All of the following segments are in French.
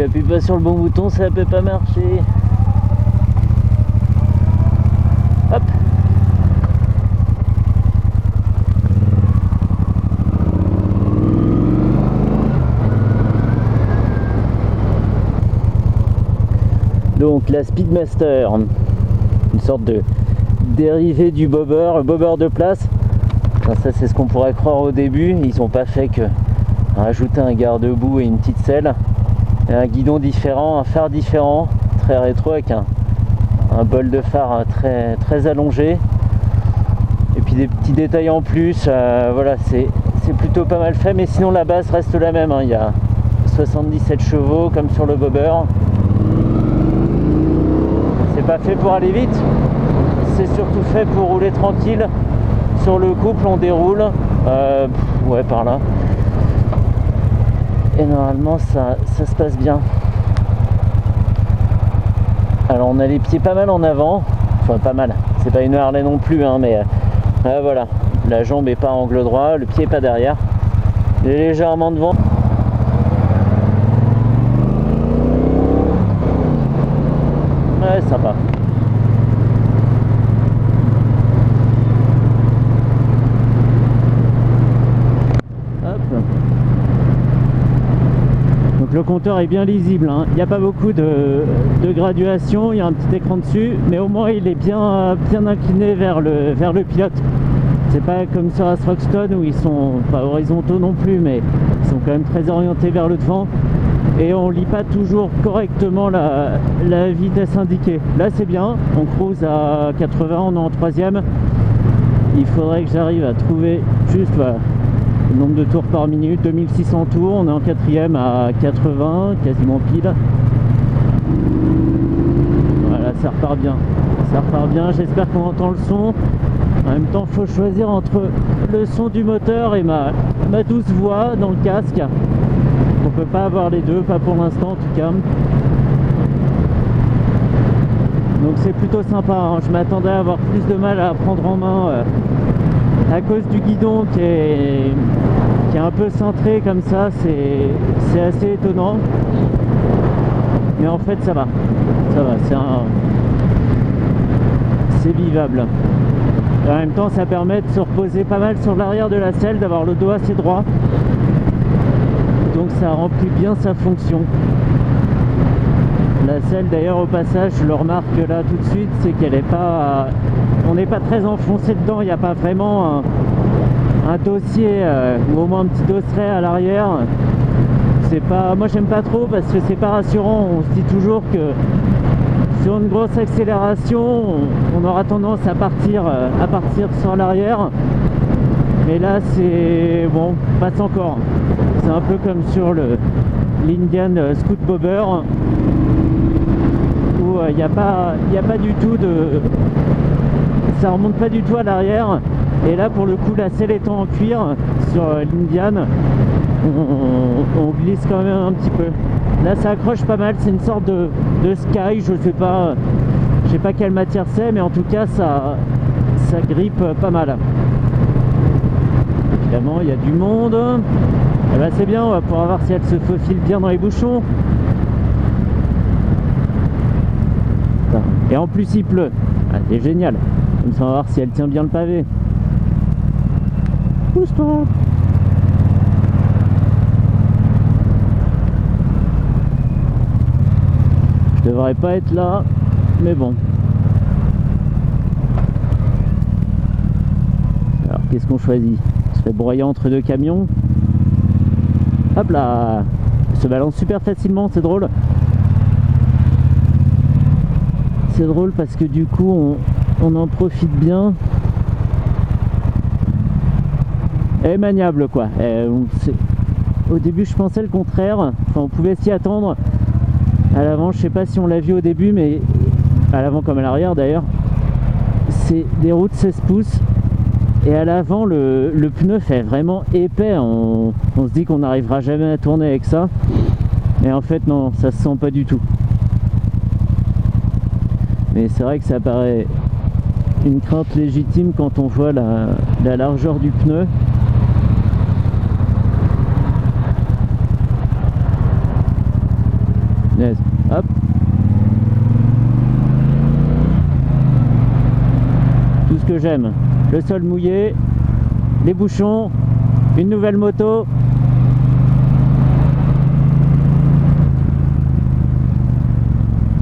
j'appuie pas sur le bon bouton, ça peut pas marcher. Hop. Donc la Speedmaster, une sorte de dérivé du bobber, le bobber de place. Enfin, ça c'est ce qu'on pourrait croire au début, ils n'ont pas fait que rajouter un garde-boue et une petite selle. Et un guidon différent, un phare différent, très rétro avec un bol de phare très allongé. Et puis des petits détails en plus, voilà, c'est plutôt pas mal fait, mais sinon la base reste la même, hein. Il y a 77 chevaux comme sur le bobber. C'est pas fait pour aller vite, c'est surtout fait pour rouler tranquille. Sur le couple on déroule, ouais par là. Et normalement ça se passe bien. Alors on a les pieds pas mal en avant, enfin pas mal, c'est pas une Harley non plus, hein, mais voilà, la jambe est pas angle droit, le pied est pas derrière, il est légèrement devant. Ouais, sympa. Donc le compteur est bien lisible, hein. Il n'y a pas beaucoup de graduation, il y a un petit écran dessus, mais au moins il est bien incliné vers le pilote. C'est pas comme sur la Rockstone où ils sont pas horizontaux non plus, mais ils sont quand même très orientés vers le devant. Et on lit pas toujours correctement la vitesse indiquée. Là c'est bien, on cruise à 80, on est en 3ème. Il faudrait que j'arrive à trouver juste le nombre de tours par minute, 2600 tours, on est en 4ème à 80, quasiment pile. Voilà, ça repart bien, j'espère qu'on entend le son. En même temps, il faut choisir entre le son du moteur et ma douce voix dans le casque. On peut pas avoir les deux, pas pour l'instant en tout cas. Donc c'est plutôt sympa, hein. Je m'attendais à avoir plus de mal à prendre en main à cause du guidon qui est un peu cintré comme ça, c'est assez étonnant. Mais en fait ça va, c'est vivable. Et en même temps ça permet de se reposer pas mal sur l'arrière de la selle, d'avoir le dos assez droit. Donc ça remplit bien sa fonction. La selle d'ailleurs au passage, je le remarque là tout de suite, c'est qu'elle est pas, on n'est pas très enfoncé dedans, il n'y a pas vraiment un dossier ou au moins un petit dosseret à l'arrière. C'est pas, moi j'aime pas trop parce que c'est pas rassurant. On se dit toujours que sur une grosse accélération, on aura tendance à partir sur l'arrière. Mais là c'est bon, passe encore. C'est un peu comme sur l'Indian Scoot Bobber où il n'y a pas du tout de, ça remonte pas du tout à l'arrière. Et là pour le coup la selle étant en cuir sur l'Indian, on glisse quand même un petit peu. Là ça accroche pas mal, c'est une sorte de Sky, je sais pas quelle matière c'est, mais en tout cas ça grippe pas mal. Évidemment il y a du monde. Et bah c'est bien, on va pouvoir voir si elle se faufile bien dans les bouchons. Et en plus il pleut, c'est génial. Comme ça on va voir si elle tient bien le pavé. Pousse-toi. Je devrais pas être là, mais bon. Alors qu'est-ce qu'on choisit? On se fait broyer entre deux camions. Hop là, elle se balance super facilement, c'est drôle. C'est drôle parce que du coup on en profite bien. Elle est maniable quoi. Au début je pensais le contraire, enfin on pouvait s'y attendre. À l'avant, je sais pas si on l'a vu au début, mais à l'avant comme à l'arrière d'ailleurs, c'est des roues de 16 pouces. Et à l'avant, le pneu fait vraiment épais. On se dit qu'on n'arrivera jamais à tourner avec ça. Et en fait, non, ça se sent pas du tout. Mais c'est vrai que ça paraît une crainte légitime quand on voit la largeur du pneu. Punaise. Hop. Tout ce que j'aime. Le sol mouillé, les bouchons, une nouvelle moto.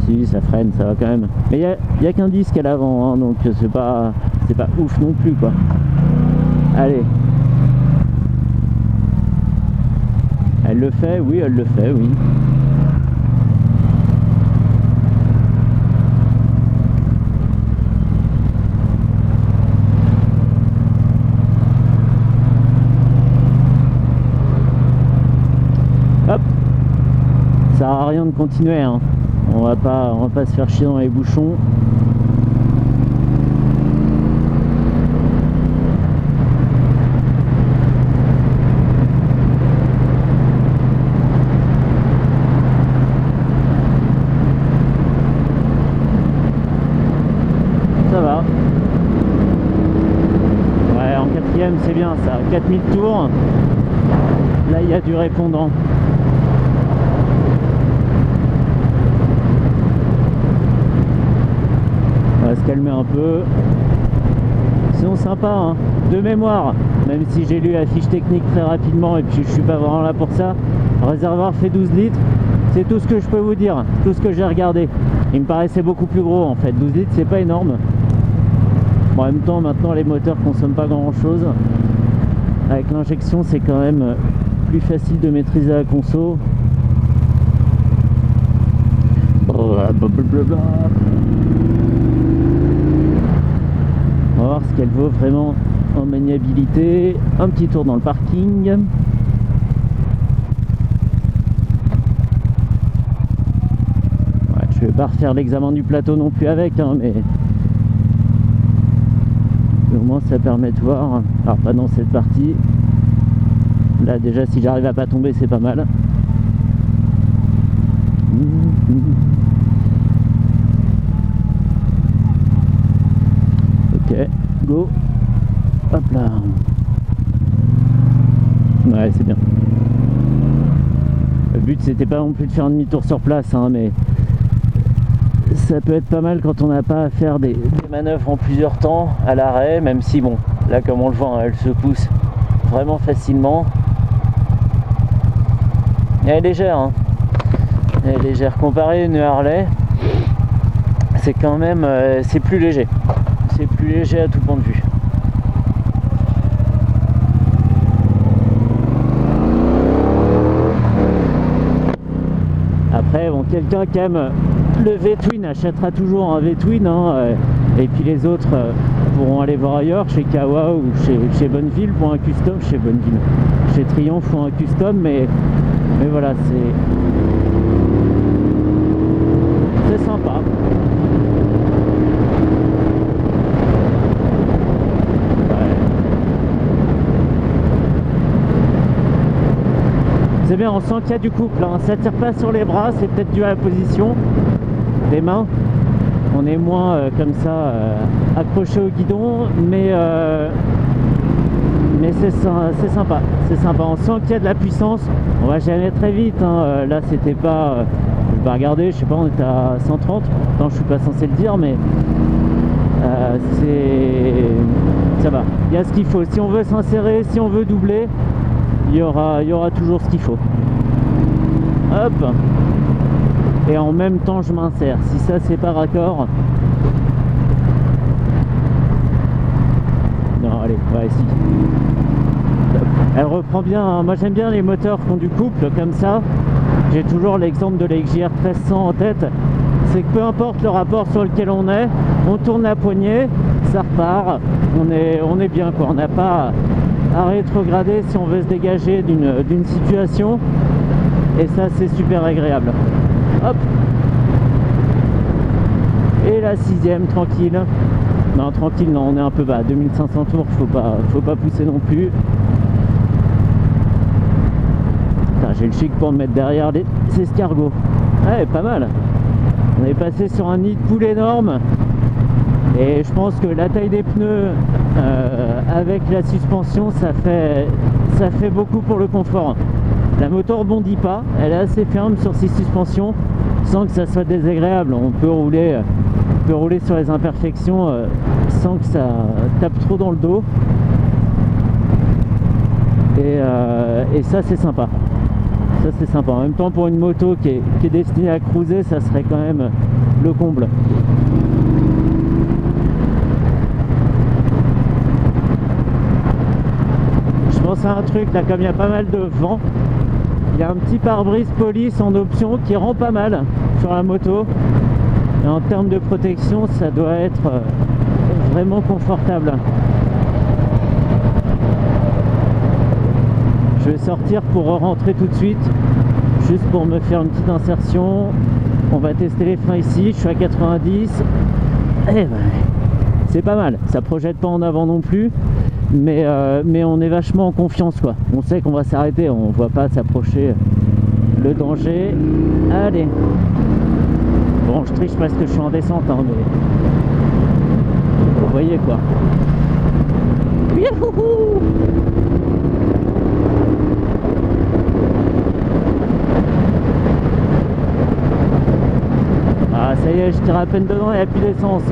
Si, ça freine, ça va quand même. Mais il y a qu'un disque à l'avant, hein, donc c'est pas ouf non plus, quoi. Allez. Elle le fait, oui, elle le fait, oui. Hop. Ça sert à rien de continuer, hein. On va pas se faire chier dans les bouchons. Ça va. Ouais, en quatrième, c'est bien ça. 4000 tours. Là, il y a du répondant. On va se calmer un peu. Sinon sympa, hein. De mémoire, même si j'ai lu la fiche technique très rapidement et puis je suis pas vraiment là pour ça, le réservoir fait 12 litres, c'est tout ce que je peux vous dire, tout ce que j'ai regardé. Il me paraissait beaucoup plus gros en fait, 12 litres c'est pas énorme. Bon, en même temps maintenant les moteurs consomment pas grand chose. Avec l'injection c'est quand même plus facile de maîtriser la conso. Blablabla. On va voir ce qu'elle vaut vraiment en maniabilité. Un petit tour dans le parking. Ouais, je vais pas refaire l'examen du plateau non plus avec, hein, mais au moins ça permet de voir. Alors pas dans cette partie. Là déjà si j'arrive à pas tomber c'est pas mal. Ok, go. Hop là. Ouais, c'est bien. Le but c'était pas non plus de faire un demi-tour sur place, hein, mais ça peut être pas mal quand on n'a pas à faire des manœuvres en plusieurs temps à l'arrêt, même si bon, là comme on le voit, hein, elle se pousse vraiment facilement. Et elle est légère, hein. Elle est légère comparée à une Harley. C'est quand même, c'est plus léger. C'est plus léger à tout point de vue. Après, bon, quelqu'un qui aime le V-Twin achètera toujours un V-Twin, hein, et puis les autres pourront aller voir ailleurs, chez Kawa ou chez Bonneville pour un custom, chez Triumph ou un custom, mais voilà, c'est sympa. C'est bien, on sent qu'il y a du couple, hein. Ça tire pas sur les bras, c'est peut-être dû à la position des mains. On est moins comme ça accroché au guidon, mais c'est sympa, c'est sympa. On sent qu'il y a de la puissance. On va jamais très vite, hein. Là c'était pas, je vais pas regarder, je sais pas, on était à 130. Attends, je suis pas censé le dire, mais ça va. Il y a ce qu'il faut. Si on veut s'insérer, si on veut doubler, il y aura toujours ce qu'il faut. Hop. Et en même temps je m'insère. Si ça c'est pas raccord. Non, allez, ouais, si. Hop. Elle reprend bien, hein. Moi j'aime bien les moteurs qui ont du couple comme ça. J'ai toujours l'exemple de la XJR 1300 en tête. C'est que peu importe le rapport sur lequel on est, on tourne la poignée, ça repart. On est bien, quoi. On n'a pas à rétrograder si on veut se dégager d'une situation, et ça c'est super agréable. Hop, et la 6ème tranquille. Non, tranquille, non, on est un peu bas, 2500 tours, faut pas pousser non plus. J'ai le chic pour me mettre derrière ces escargots. Ouais, pas mal. On est passé sur un nid de poule énorme. Et je pense que la taille des pneus avec la suspension, ça fait beaucoup pour le confort. La moto rebondit pas, elle est assez ferme sur ses suspensions. sans que ça soit désagréable. On peut rouler sur les imperfections sans que ça tape trop dans le dos. Et ça c'est sympa. Ça c'est sympa. En même temps, pour une moto qui est destinée à cruiser, ça serait quand même le comble. Je pense à un truc là, comme il y a pas mal de vent, il y a un petit pare-brise police en option qui rend pas mal sur la moto. Et en termes de protection, ça doit être vraiment confortable. Je vais sortir pour rentrer tout de suite, juste pour me faire une petite insertion. On va tester les freins ici, je suis à 90. Et ben, c'est pas mal, ça projette pas en avant non plus, mais on est vachement en confiance quoi. On sait qu'on va s'arrêter, on voit pas s'approcher le danger. Allez. Bon, je triche parce que je suis en descente, hein, mais vous voyez quoi. Youhou! Ah, ça y est, je tire à peine dedans et il n'y a plus d'essence.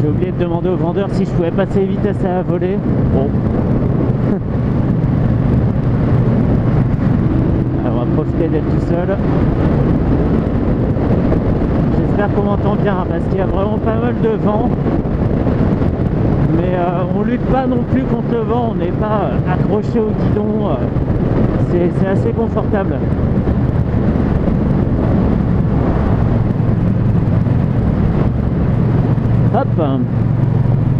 J'ai oublié de demander au vendeur si je pouvais passer les vitesses à voler. Bon. Alors, on va profiter d'être tout seul. J'espère qu'on m'entend bien parce qu'il y a vraiment pas mal de vent. Mais on lutte pas non plus contre le vent, on n'est pas accroché au guidon. C'est assez confortable. Hop.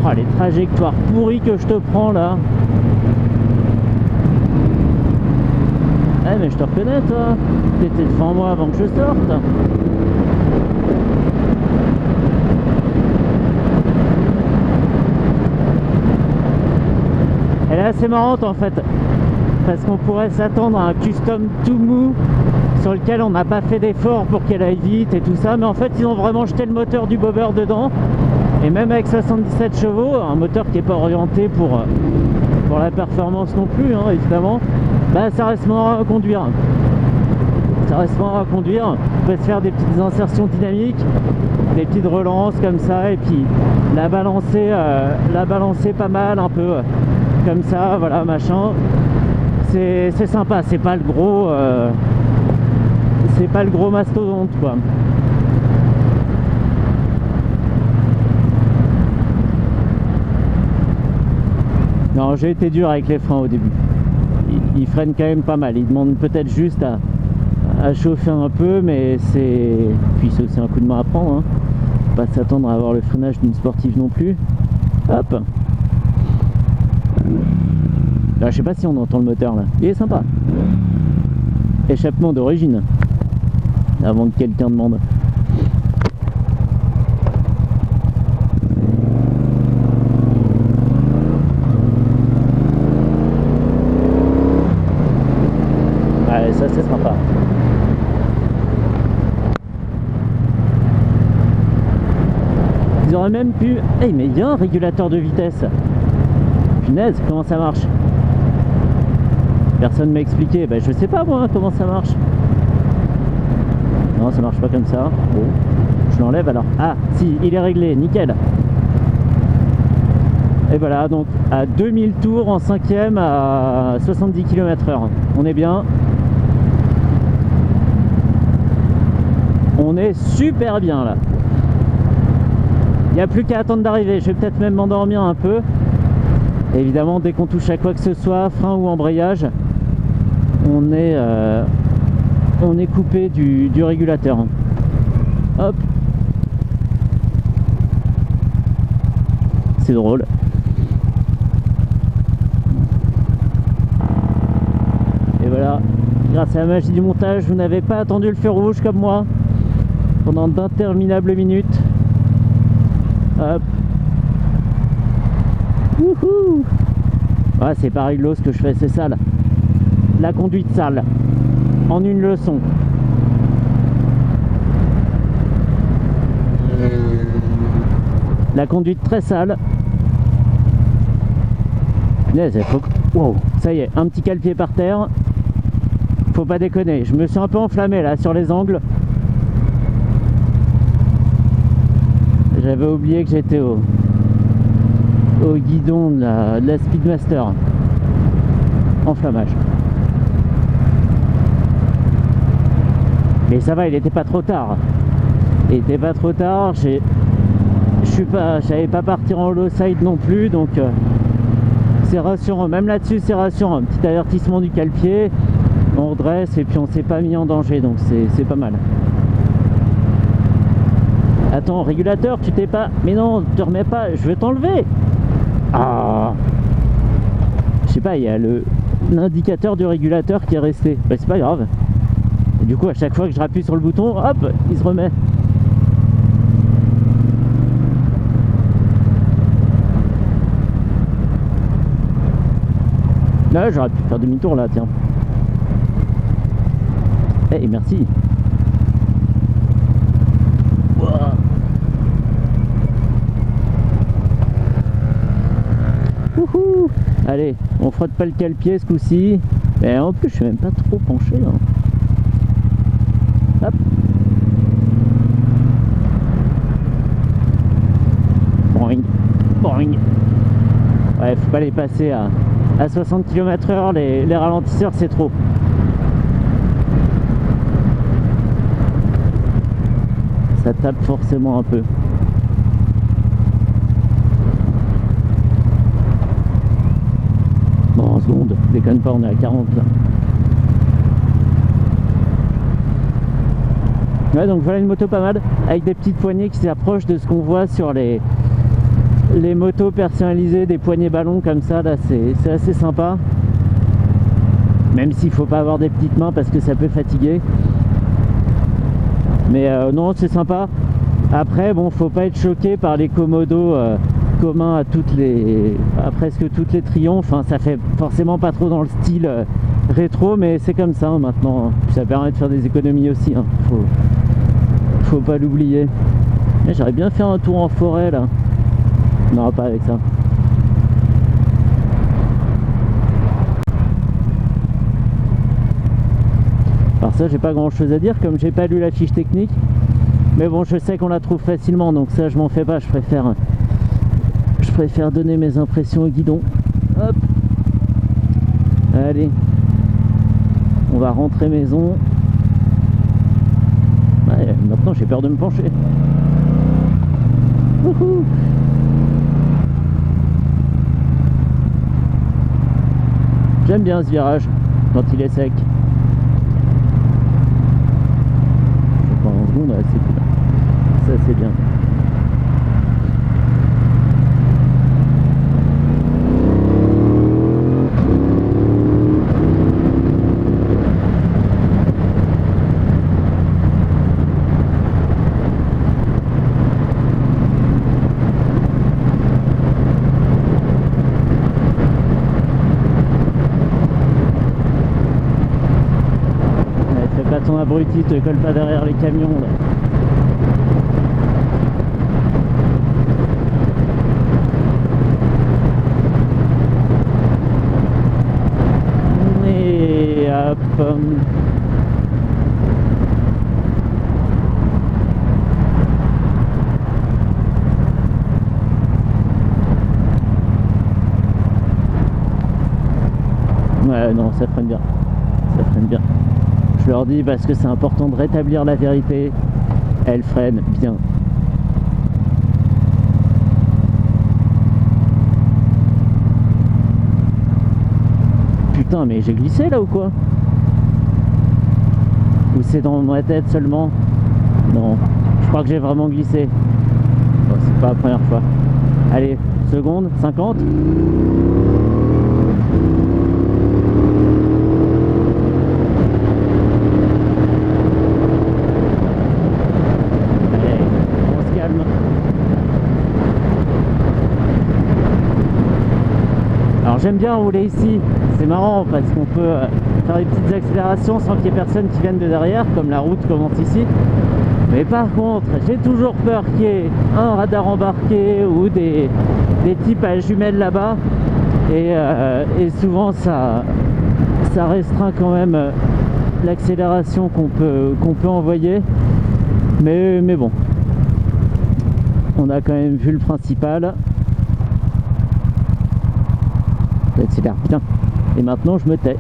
Oh, les trajectoires pourries que je te prends là. Eh mais je te reconnais toi. T'étais devant moi avant que je sorte. Elle est assez marrante en fait, parce qu'on pourrait s'attendre à un custom tout mou sur lequel on n'a pas fait d'effort pour qu'elle aille vite et tout ça, mais en fait ils ont vraiment jeté le moteur du bobber dedans, et même avec 77 chevaux, un moteur qui n'est pas orienté pour la performance non plus, hein, évidemment, bah ça reste marrant à conduire. Ça reste marrant à conduire, on peut se faire des petites insertions dynamiques, des petites relances comme ça, et puis la balancer pas mal un peu. Comme ça, voilà, machin. C'est sympa, c'est pas le gros mastodonte quoi. Non, j'ai été dur avec les freins au début. Ils freinent quand même pas mal. Ils demandent peut-être juste à chauffer un peu, mais puis c'est aussi un coup de main à prendre, hein. Pas s'attendre à avoir le freinage d'une sportive non plus. Hop. Là, je sais pas si on entend le moteur là. Il est sympa. Échappement d'origine. Avant que quelqu'un demande. Ouais, ça c'est sympa. Ils auraient même pu... Hey, mais il y a un régulateur de vitesse. Punaise, comment ça marche? Personne m'a expliqué. Ben, je sais pas moi comment ça marche. Non, ça marche pas comme ça. Bon, je l'enlève alors. Ah, si, il est réglé, nickel. Et voilà, donc à 2000 tours en 5ème à 70 km/h. On est bien. On est super bien là. Il n'y a plus qu'à attendre d'arriver. Je vais peut-être même m'endormir un peu. Et évidemment, dès qu'on touche à quoi que ce soit, frein ou embrayage, on est coupé du régulateur. Hop. C'est drôle. Et voilà, grâce à la magie du montage, vous n'avez pas attendu le feu rouge comme moi pendant d'interminables minutes. Hop. Wouhou. Ouais, c'est pareil de l'eau ce que je fais, c'est sale. La conduite sale. En une leçon. La conduite très sale. Wow, ça y est, un petit cale-pied par terre. Faut pas déconner, je me suis un peu enflammé là sur les angles. J'avais oublié que j'étais au guidon de la Speedmaster. Enflammage. Mais ça va, il était pas trop tard. Il était pas trop tard, j'allais pas partir en low side non plus, donc c'est rassurant. Même là-dessus, c'est rassurant. Un petit avertissement du cale-pied, on redresse et puis on s'est pas mis en danger, donc c'est pas mal. Attends, régulateur, tu t'es pas... Mais non, te remets pas, je vais t'enlever. Ah, je sais pas, il y a l'indicateur du régulateur qui est resté. Bah, c'est pas grave. Et du coup, à chaque fois que je rappuie sur le bouton, hop, il se remet. Là, j'aurais pu faire demi-tour là, tiens. Eh, merci. Wow. Wouhou. Allez, on frotte pas le cale-pied ce coup-ci. Et en plus, je suis même pas trop penché. Hein. Hop. Boing. Boing. Ouais, faut pas les passer à 60 km/h, les ralentisseurs, c'est trop. Ça tape forcément un peu. Bon, en seconde, déconne pas, on est à 40 là. Ouais, donc voilà une moto pas mal, avec des petites poignées qui s'approchent de ce qu'on voit sur les motos personnalisées, des poignées ballons comme ça, là c'est assez sympa. Même s'il faut pas avoir des petites mains parce que ça peut fatiguer. Mais non, c'est sympa. Après, bon, faut pas être choqué par les commodos communs à presque toutes les Triomphes. Enfin, ça fait forcément pas trop dans le style rétro, mais c'est comme ça hein, maintenant. Ça permet de faire des économies aussi. Hein. Faut pas l'oublier. J'aurais bien fait un tour en forêt là. Non, pas avec ça. Alors ça, j'ai pas grand chose à dire comme j'ai pas lu la fiche technique. Mais bon, je sais qu'on la trouve facilement, donc ça je m'en fais pas. Je préfère donner mes impressions au guidon. Hop. Allez. On va rentrer maison. Ouais, maintenant j'ai peur de me pencher. Wouhou. J'aime bien ce virage quand il est sec. Je prends en seconde, c'est cool. Ça c'est bien. Ton abruti, te colle pas derrière les camions là. Et hop. Ouais, non, ça freine bien. Ça freine bien. Je leur dis parce que c'est important de rétablir la vérité. Elle freine bien. Putain, mais j'ai glissé là ou quoi? Ou c'est dans ma tête seulement? Non, je crois que j'ai vraiment glissé. Bon, c'est pas la première fois. Allez, seconde, 50. J'aime bien rouler ici, c'est marrant parce qu'on peut faire des petites accélérations sans qu'il y ait personne qui vienne de derrière, comme la route commence ici. Mais par contre, j'ai toujours peur qu'il y ait un radar embarqué ou des types à jumelles là-bas. et souvent ça restreint quand même l'accélération qu'on peut envoyer, mais bon, on a quand même vu le principal. J'accélère bien et maintenant je me tais.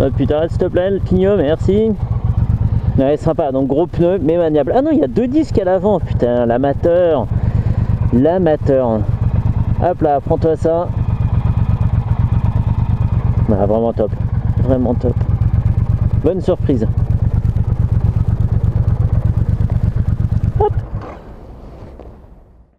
Oh putain, s'il te plaît, le pignot, merci. Ouais, sympa, donc gros pneu, mais maniable. Ah non, il y a 2 disques à l'avant, putain, l'amateur. L'amateur. Hop là, prends-toi ça. Ah, vraiment top. Vraiment top. Bonne surprise.